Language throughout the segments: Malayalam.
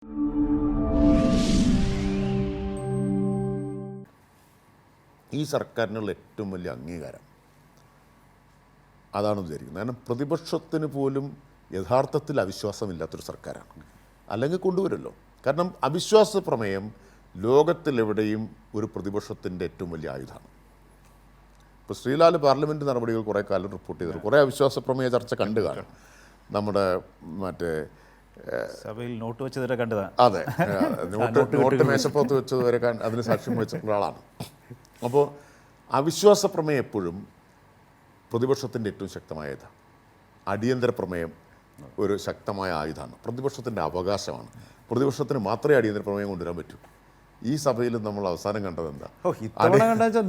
ഈ സർക്കാരിനുള്ള ഏറ്റവും വലിയ അംഗീകാരം അതാണ് വിചാരിക്കുന്നത്. കാരണം പ്രതിപക്ഷത്തിന് പോലും യഥാർത്ഥത്തിൽ അവിശ്വാസമില്ലാത്തൊരു സർക്കാരാണ്. അല്ലെങ്കിൽ കൊണ്ടുവരുമല്ലോ. കാരണം അവിശ്വാസ പ്രമേയം ലോകത്തിലെവിടെയും ഒരു പ്രതിപക്ഷത്തിൻ്റെ ഏറ്റവും വലിയ ആയുധമാണ്. ഇപ്പോൾ ശ്രീലാൽ പാർലമെൻറ്റ് നടപടികൾ കുറേ കാലം റിപ്പോർട്ട് ചെയ്തു, കുറേ അവിശ്വാസ പ്രമേയ ചർച്ച കണ്ടു കാണും. നമ്മുടെ മറ്റേ സഭയിൽ നോട്ട് വെച്ചതുവരെ കണ്ടതാണ്. അതെ, നോട്ട് മേശപ്പുറത്ത് വെച്ചതുവരെ അതിന് സാക്ഷ്യം വഹിച്ചിട്ടുള്ള ആളാണ്. അപ്പോൾ അവിശ്വാസ പ്രമേയം എപ്പോഴും പ്രതിപക്ഷത്തിൻ്റെ ഏറ്റവും ശക്തമായ ആയുധം. അടിയന്തര പ്രമേയം ഒരു ശക്തമായ ആയുധമാണ്, പ്രതിപക്ഷത്തിൻ്റെ അവകാശമാണ്. പ്രതിപക്ഷത്തിന് മാത്രമേ അടിയന്തര പ്രമേയം കൊണ്ടുവരാൻ പറ്റൂ. ഈ സഭയിൽ നമ്മൾ അവസാനം കണ്ടത് എന്താ?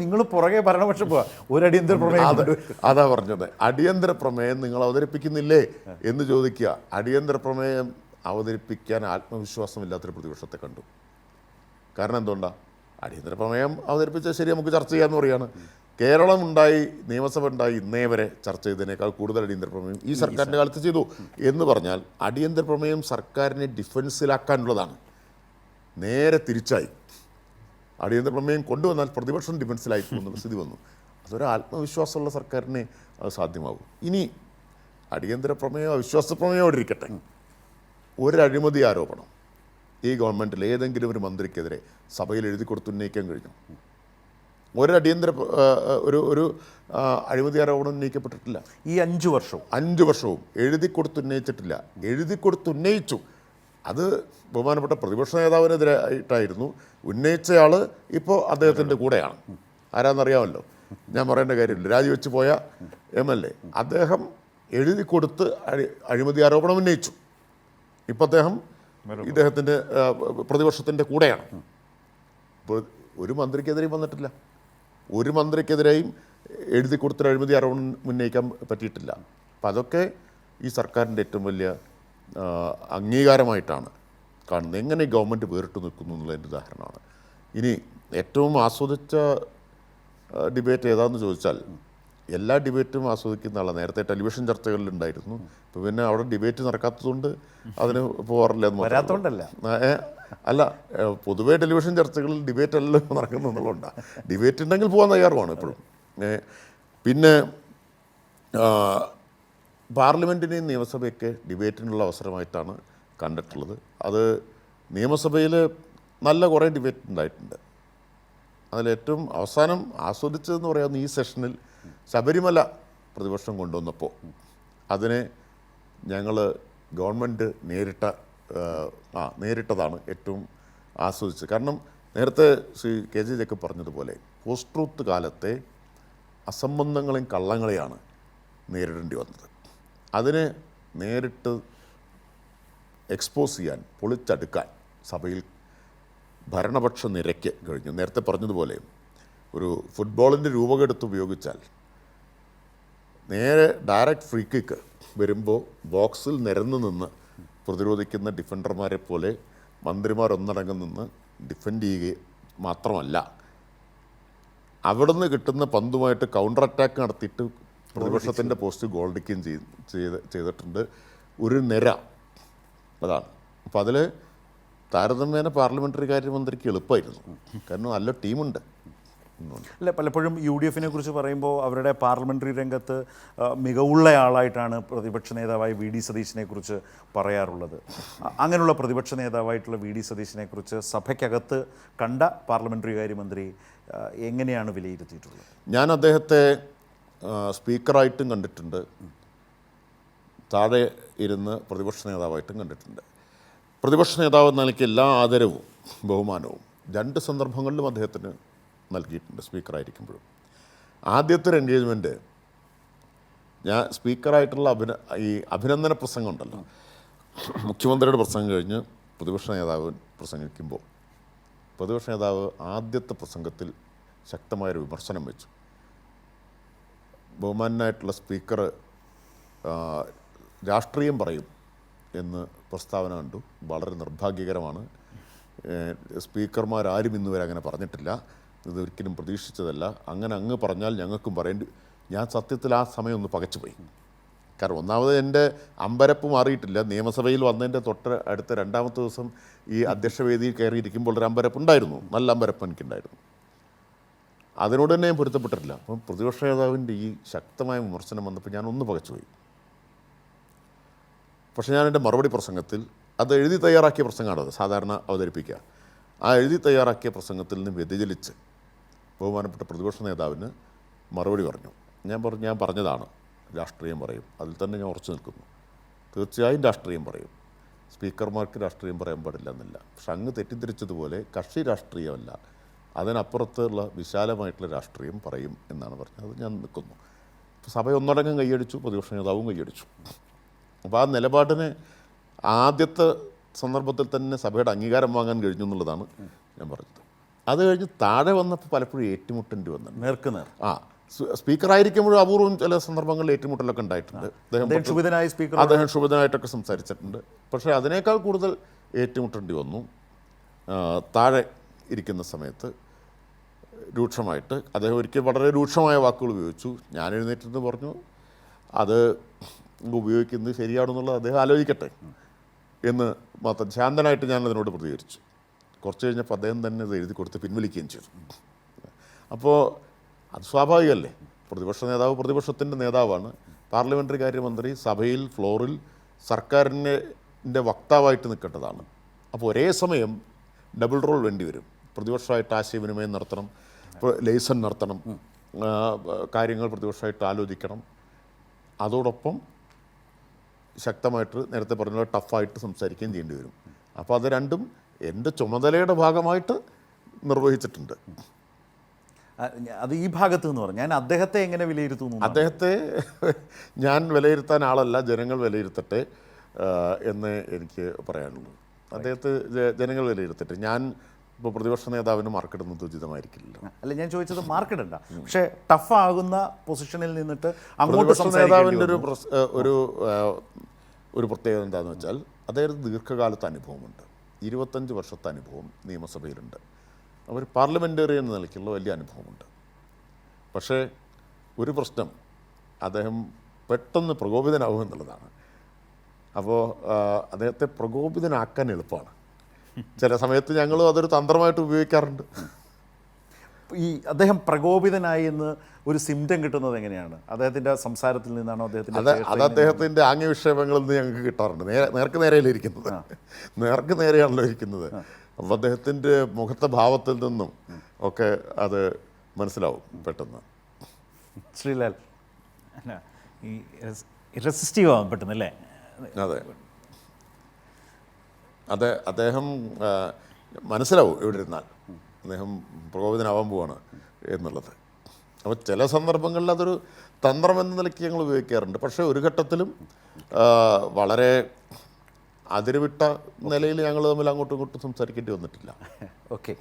നിങ്ങൾ പുറകെ ഭരണപക്ഷം പോവാ ഒരു അടിയന്തര പ്രമേയം. അതാ പറഞ്ഞത്, അടിയന്തര പ്രമേയം നിങ്ങൾ അവതരിപ്പിക്കുന്നില്ലേ എന്ന് ചോദിക്കുക. അടിയന്തര പ്രമേയം അവതരിപ്പിക്കാൻ ആത്മവിശ്വാസമില്ലാത്തൊരു പ്രതിപക്ഷത്തെ കണ്ടു. കാരണം എന്തുകൊണ്ടാണ്? അടിയന്തര പ്രമേയം അവതരിപ്പിച്ചാൽ ശരി, നമുക്ക് ചർച്ച ചെയ്യാമെന്ന് പറയാണ്. കേരളം ഉണ്ടായി, നിയമസഭ ഉണ്ടായി, ഇന്നേ വരെ ചർച്ച ചെയ്തതിനേക്കാൾ കൂടുതൽ അടിയന്തര പ്രമേയം ഈ സർക്കാരിൻ്റെ കാലത്ത് ചെയ്തു എന്ന് പറഞ്ഞാൽ അടിയന്തര പ്രമേയം സർക്കാരിനെ ഡിഫൻസിലാക്കാനുള്ളതാണ്. നേരെ തിരിച്ചായി. അടിയന്തര പ്രമേയം കൊണ്ടുവന്നാൽ പ്രതിപക്ഷം ഡിഫൻസിലായി പോകുന്ന സ്ഥിതി വന്നു. അതൊരു ആത്മവിശ്വാസമുള്ള സർക്കാരിനെ അത് സാധ്യമാകും. ഇനി അടിയന്തര പ്രമേയം അവിശ്വാസ പ്രമേയം ഇരിക്കട്ടെ, ഒരു അഴിമതി ആരോപണം ഈ ഗവൺമെൻറ്റിൽ ഏതെങ്കിലും ഒരു മന്ത്രിക്കെതിരെ സഭയിൽ എഴുതി കൊടുത്ത് ഉന്നയിക്കാൻ കഴിഞ്ഞു? ഒരു ഒരു അഴിമതി ആരോപണം ഉന്നയിക്കപ്പെട്ടിട്ടില്ല. ഈ 5 വർഷവും എഴുതി കൊടുത്തുന്നയിച്ചിട്ടില്ല. എഴുതി കൊടുത്തുന്നയിച്ചു, അത് ബഹുമാനപ്പെട്ട പ്രതിപക്ഷ നേതാവിനെതിരായിട്ടായിരുന്നു. ഉന്നയിച്ചയാൾ ഇപ്പോൾ അദ്ദേഹത്തിൻ്റെ കൂടെയാണ്. ആരാന്നറിയാമല്ലോ, ഞാൻ പറയേണ്ട കാര്യമില്ല. രാജിവെച്ച് പോയ MLA അദ്ദേഹം എഴുതി കൊടുത്ത് അഴിമതി ആരോപണം ഉന്നയിച്ചു. ഇപ്പം അദ്ദേഹം ഇദ്ദേഹത്തിൻ്റെ പ്രതിപക്ഷത്തിൻ്റെ കൂടെയാണ്. ഒരു മന്ത്രിക്കെതിരെയും വന്നിട്ടില്ല. ഒരു മന്ത്രിക്കെതിരെയും എഴുതി കൊടുത്തൊരു അഴിമതി ആരോപണം ഉന്നയിക്കാൻ പറ്റിയിട്ടില്ല. അപ്പം അതൊക്കെ ഈ സർക്കാരിൻ്റെ ഏറ്റവും വലിയ അംഗീകാരമായിട്ടാണ് കാണുന്നത്. എങ്ങനെ ഗവൺമെൻറ് വേറിട്ട് നിൽക്കുന്നു എന്നുള്ളതിൻ്റെ ഉദാഹരണമാണ്. ഇനി ഏറ്റവും ആസ്വദിച്ച ഡിബേറ്റ് ഏതാണെന്ന് ചോദിച്ചാൽ, എല്ലാ ഡിബേറ്റും ആസ്വദിക്കുന്ന ആളാണ്. നേരത്തെ ടെലിവിഷൻ ചർച്ചകളിലുണ്ടായിരുന്നു. ഇപ്പോൾ പിന്നെ അവിടെ ഡിബേറ്റ് നടക്കാത്തതുകൊണ്ട് അതിന് പോകാറില്ല എന്ന് വരാത്തതുകൊണ്ടല്ല, അല്ല, പൊതുവേ ടെലിവിഷൻ ചർച്ചകളിൽ ഡിബേറ്റ് അല്ലല്ലോ നടക്കുന്നുള്ളതുകൊണ്ടാണ്. ഡിബേറ്റ് ഉണ്ടെങ്കിൽ പോകാൻ തയ്യാറുമാണ് എപ്പോഴും. പിന്നെ പാർലമെൻറ്റിനെയും നിയമസഭയൊക്കെ ഡിബേറ്റിനുള്ള അവസരമായിട്ടാണ് കണ്ടിട്ടുള്ളത്. അത് നിയമസഭയിൽ നല്ല കുറേ ഡിബേറ്റ് ഉണ്ടായിട്ടുണ്ട്. അതിലേറ്റവും അവസാനം ആസ്വദിച്ചതെന്ന് പറയാവുന്ന ഈ സെഷനിൽ ശബരിമല പ്രതിപക്ഷം കൊണ്ടുവന്നപ്പോൾ അതിനെ ഞങ്ങൾ ഗവൺമെൻറ് നേരിട്ടതാണ് ഏറ്റവും ആസ്വദിച്ചത്. കാരണം നേരത്തെ ശ്രീ KJ ജേക്കബ് പറഞ്ഞതുപോലെ പോസ്റ്റ് ട്രൂത്ത് കാലത്തെ അസംബന്ധങ്ങളെയും കള്ളങ്ങളെയാണ് നേരിടേണ്ടി വന്നത്. അതിനെ നേരിട്ട് എക്സ്പോസ് ചെയ്യാൻ, പൊളിച്ചടുക്കാൻ സഭയിൽ ഭരണപക്ഷ നിരയ്ക്ക് കഴിഞ്ഞു. നേരത്തെ പറഞ്ഞതുപോലെ ഒരു ഫുട്ബോളിൻ്റെ രൂപകെടുത്ത് ഉപയോഗിച്ചാൽ നേരെ ഡയറക്റ്റ് ഫ്രീ കിക്ക് വരുമ്പോൾ ബോക്സിൽ നിരന്ന് നിന്ന് പ്രതിരോധിക്കുന്ന ഡിഫൻഡർമാരെ പോലെ മന്ത്രിമാർ ഒന്നടങ്കം നിന്ന് ഡിഫെൻഡ് ചെയ്യുക മാത്രമല്ല, അവിടുന്ന് കിട്ടുന്ന പന്തുമായിട്ട് കൗണ്ടർ അറ്റാക്ക് നടത്തിയിട്ട് പ്രതിപക്ഷത്തിൻ്റെ പോസ്റ്റ് ഗോൾഡിക്കുകയും ചെയ്തിട്ടുണ്ട് ഒരു നിര. അതാണ്. അപ്പോൾ അതിൽ താരതമ്യേന പാർലമെൻ്ററി കാര്യമന്ത്രിക്ക് എളുപ്പമായിരുന്നു. കാരണം നല്ല ടീമുണ്ട്. അല്ല, പലപ്പോഴും UDF കുറിച്ച് പറയുമ്പോൾ അവരുടെ പാർലമെൻ്ററി രംഗത്ത് മികവുള്ള ആളായിട്ടാണ് പ്രതിപക്ഷ നേതാവായ VD സതീശനെ കുറിച്ച് പറയാറുള്ളത്. അങ്ങനെയുള്ള പ്രതിപക്ഷ നേതാവായിട്ടുള്ള VD സതീശനെ കുറിച്ച് സഭയ്ക്കകത്ത് കണ്ട പാർലമെൻ്ററി കാര്യമന്ത്രി എങ്ങനെയാണ് വിലയിരുത്തിയിട്ടുള്ളത്? ഞാൻ അദ്ദേഹത്തെ സ്പീക്കറായിട്ടും കണ്ടിട്ടുണ്ട്, താഴെ ഇരുന്ന് പ്രതിപക്ഷ നേതാവായിട്ടും കണ്ടിട്ടുണ്ട്. പ്രതിപക്ഷ നേതാവ് എന്ന നിലയ്ക്ക് എല്ലാ ആദരവും ബഹുമാനവും 2 സന്ദർഭങ്ങളിലും അദ്ദേഹത്തിന് നൽകിയിട്ടുണ്ട് സ്പീക്കറായിരിക്കുമ്പോഴും. ആദ്യത്തെ ഒരു എൻഗേജ്മെൻറ്റ് ഞാൻ സ്പീക്കറായിട്ടുള്ള ഈ അഭിനന്ദന പ്രസംഗം ഉണ്ടല്ലോ, മുഖ്യമന്ത്രിയുടെ പ്രസംഗം കഴിഞ്ഞ് പ്രതിപക്ഷ നേതാവ് പ്രസംഗിക്കുമ്പോൾ പ്രതിപക്ഷ നേതാവ് ആദ്യത്തെ പ്രസംഗത്തിൽ ശക്തമായൊരു വിമർശനം വെച്ചു. ബഹുമാനായിട്ടുള്ള സ്പീക്കർ രാഷ്ട്രീയം പറയും എന്ന് പ്രസ്താവന കണ്ടു. വളരെ നിർഭാഗ്യകരമാണ്. സ്പീക്കർമാരാരും ഇന്നുവരെ അങ്ങനെ പറഞ്ഞിട്ടില്ല. ഇതൊരിക്കലും പ്രതീക്ഷിച്ചതല്ല. അങ്ങനെ അങ്ങ് പറഞ്ഞാൽ ഞങ്ങൾക്കും പറയേണ്ടി. ഞാൻ സത്യത്തിൽ ആ സമയം ഒന്ന് പകച്ചുപോയി. കാരണം ഒന്നാമത് എൻ്റെ അമ്പരപ്പ് മാറിയിട്ടില്ല. നിയമസഭയിൽ വന്നതിൻ്റെ തൊട്ട് അടുത്ത രണ്ടാമത്തെ ദിവസം ഈ അധ്യക്ഷവേദിയിൽ കയറിയിരിക്കുമ്പോൾ ഒരു അമ്പരപ്പുണ്ടായിരുന്നു, നല്ല അമ്പരപ്പ് എനിക്കുണ്ടായിരുന്നു. അതിനോട് തന്നെ ഞാൻ പൊരുത്തപ്പെട്ടിട്ടില്ല. അപ്പം പ്രതിപക്ഷ നേതാവിൻ്റെ ഈ ശക്തമായ വിമർശനം വന്നപ്പോൾ ഞാനൊന്ന് പകച്ചുപോയി. പക്ഷേ ഞാൻ എൻ്റെ മറുപടി പ്രസംഗത്തിൽ, അത് എഴുതി തയ്യാറാക്കിയ പ്രസംഗമാണത് സാധാരണ അവതരിപ്പിക്കുക, ആ എഴുതി തയ്യാറാക്കിയ പ്രസംഗത്തിൽ നിന്ന് വ്യതിചലിച്ച് ബഹുമാനപ്പെട്ട പ്രതിപക്ഷ നേതാവിന് മറുപടി പറഞ്ഞു. ഞാൻ പറഞ്ഞതാണ് രാഷ്ട്രീയം പറയും, അതിൽ തന്നെ ഞാൻ ഉറച്ചു നിൽക്കുന്നു. തീർച്ചയായും രാഷ്ട്രീയം പറയും, സ്പീക്കർമാർക്ക് രാഷ്ട്രീയം പറയാൻ പാടില്ല എന്നല്ല. പക്ഷെ അങ്ങ് തെറ്റിദ്ധരിച്ചതുപോലെ കക്ഷി രാഷ്ട്രീയമല്ല, അതിനപ്പുറത്തുള്ള വിശാലമായിട്ടുള്ള രാഷ്ട്രീയം പറയും എന്നാണ് പറഞ്ഞത്. അത് ഞാൻ നിൽക്കുന്നു. സഭ ഒന്നടങ്കം കൈയടിച്ചു, പ്രതിപക്ഷ നേതാവും കൈയടിച്ചു. അപ്പോൾ ആ നിലപാടിന് ആദ്യത്തെ സന്ദർഭത്തിൽ തന്നെ സഭയുടെ അംഗീകാരം വാങ്ങാൻ കഴിഞ്ഞു എന്നുള്ളതാണ് ഞാൻ പറഞ്ഞത്. അത് കഴിഞ്ഞ് താഴെ വന്നപ്പോൾ പലപ്പോഴും ഏറ്റുമുട്ടേണ്ടി വന്നിട്ടുണ്ട്. നേർക്കുനേർ. സ്പീക്കറായിരിക്കുമ്പോഴും അപൂർവം ചില സന്ദർഭങ്ങളിൽ ഏറ്റുമുട്ടലൊക്കെ ഉണ്ടായിട്ടുണ്ട്. അദ്ദേഹം ക്ഷുഭിതനായിട്ടൊക്കെ സംസാരിച്ചിട്ടുണ്ട്. പക്ഷേ അതിനേക്കാൾ കൂടുതൽ ഏറ്റുമുട്ടേണ്ടി വന്നു താഴെ ഇരിക്കുന്ന സമയത്ത്. രൂക്ഷമായിട്ട് അദ്ദേഹം ഒരിക്കൽ വളരെ രൂക്ഷമായ വാക്കുകൾ ഉപയോഗിച്ചു. ഞാൻ എഴുന്നേറ്റെന്ന് പറഞ്ഞു, അത് ഉപയോഗിക്കുന്നത് ശരിയാണെന്നുള്ളത് അദ്ദേഹം ആലോചിക്കട്ടെ എന്ന് മാത്രം ശാന്തനായിട്ട് ഞാൻ അതിനോട് പ്രതികരിച്ചു. കുറച്ച് കഴിഞ്ഞപ്പോൾ അദ്ദേഹം തന്നെ ഇത് എഴുതി കൊടുത്ത് പിൻവലിക്കുകയും ചെയ്തു. അപ്പോൾ അത് സ്വാഭാവികമല്ലേ, പ്രതിപക്ഷ നേതാവ് പ്രതിപക്ഷത്തിൻ്റെ നേതാവാണ്, പാർലമെൻ്ററി കാര്യമന്ത്രി സഭയിൽ ഫ്ലോറിൽ സർക്കാരിൻ്റെ വക്താവായിട്ട് നിൽക്കേണ്ടതാണ്. അപ്പോൾ ഒരേ സമയം ഡബിൾ റോൾ വേണ്ടി വരും. പ്രതിപക്ഷമായിട്ട് ആശയവിനിമയം നടത്തണം, ലേസൺ നടത്തണം, കാര്യങ്ങൾ പ്രതിപക്ഷമായിട്ട് ആലോചിക്കണം, അതോടൊപ്പം ശക്തമായിട്ട് നേരത്തെ പറഞ്ഞ ടഫായിട്ട് സംസാരിക്കുകയും ചെയ്യേണ്ടി വരും. അപ്പോൾ അത് രണ്ടും എൻ്റെ ചുമതലയുടെ ഭാഗമായിട്ട് നിർവഹിച്ചിട്ടുണ്ട്. അത് ഈ ഭാഗത്ത് നിന്ന് പറഞ്ഞു. ഞാൻ അദ്ദേഹത്തെ എങ്ങനെ വിലയിരുത്തുന്നു? അദ്ദേഹത്തെ ഞാൻ വിലയിരുത്താൻ ആളല്ല, ജനങ്ങൾ വിലയിരുത്തട്ടെ എന്ന് എനിക്ക് പറയാനുള്ളൂ. അദ്ദേഹത്തെ ജനങ്ങൾ വിലയിരുത്തട്ടെ. ഞാൻ ഇപ്പോൾ പ്രതിപക്ഷ നേതാവിന് മാർക്കിടുന്നത് ഉചിതമായിരിക്കില്ല. അല്ല, ഞാൻ ചോദിച്ചത് മാർക്കിടണ്ട, പക്ഷേ ടഫ് ആകുന്ന പൊസിഷനിൽ നിന്നിട്ട് പ്രതിപക്ഷ നേതാവിൻ്റെ ഒരു പ്രത്യേകത എന്താണെന്ന് വെച്ചാൽ അദ്ദേഹത്തിന് ദീർഘകാലത്തെ അനുഭവമുണ്ട്. 25 വർഷത്തെ അനുഭവം നിയമസഭയിലുണ്ട്. അവർ പാർലമെൻറ്റേറിയൻ എന്ന നിലയ്ക്കുള്ള വലിയ അനുഭവമുണ്ട്. പക്ഷേ ഒരു പ്രശ്നം, അദ്ദേഹം പെട്ടെന്ന് പ്രകോപിതനാവും എന്നുള്ളതാണ്. അപ്പോൾ അദ്ദേഹത്തെ പ്രകോപിതനാക്കാൻ എളുപ്പമാണ്. ചില സമയത്ത് ഞങ്ങളും അതൊരു തന്ത്രമായിട്ട് ഉപയോഗിക്കാറുണ്ട്. ഈ അദ്ദേഹം പ്രകോപിതനായി എന്ന് ഒരു സിംറ്റം കിട്ടുന്നത് എങ്ങനെയാണ്? അദ്ദേഹത്തിൻ്റെ സംസാരത്തിൽ നിന്നാണോ? അത് അദ്ദേഹത്തിൻ്റെ ആംഗ്യവിക്ഷേപങ്ങളിൽ നിന്ന് ഞങ്ങൾക്ക് കിട്ടാറുണ്ട്. നേർക്ക് നേരെയല്ലേ ഇരിക്കുന്നത്, നേർക്ക് നേരെയാണല്ലോ ഇരിക്കുന്നത്. അപ്പോൾ അദ്ദേഹത്തിൻ്റെ മുഖത്തെ ഭാവത്തിൽ നിന്നും ഒക്കെ അത് മനസ്സിലാവും പെട്ടെന്ന്. ശ്രീലാൽ, അല്ല, ഈ റെസിസ്റ്റീവ് ആവാൻ പെട്ടെന്നല്ലേ? അതെ, അദ്ദേഹം മനസ്സിലാവും എവിടെ ഇരുന്നാൽ അദ്ദേഹം പ്രകോപിതനാവാൻ പോവാണ് എന്നുള്ളത്. അപ്പോൾ ചില സന്ദർഭങ്ങളിൽ അതൊരു തന്ത്രം എന്ന നിലയ്ക്ക് ഞങ്ങൾ ഉപയോഗിക്കാറുണ്ട്. പക്ഷേ ഒരു ഘട്ടത്തിലും വളരെ അതിരുവിട്ട നിലയിൽ ഞങ്ങൾ തമ്മിൽ അങ്ങോട്ടും ഇങ്ങോട്ടും സംസാരിക്കേണ്ടി വന്നിട്ടില്ല. ഓക്കെ.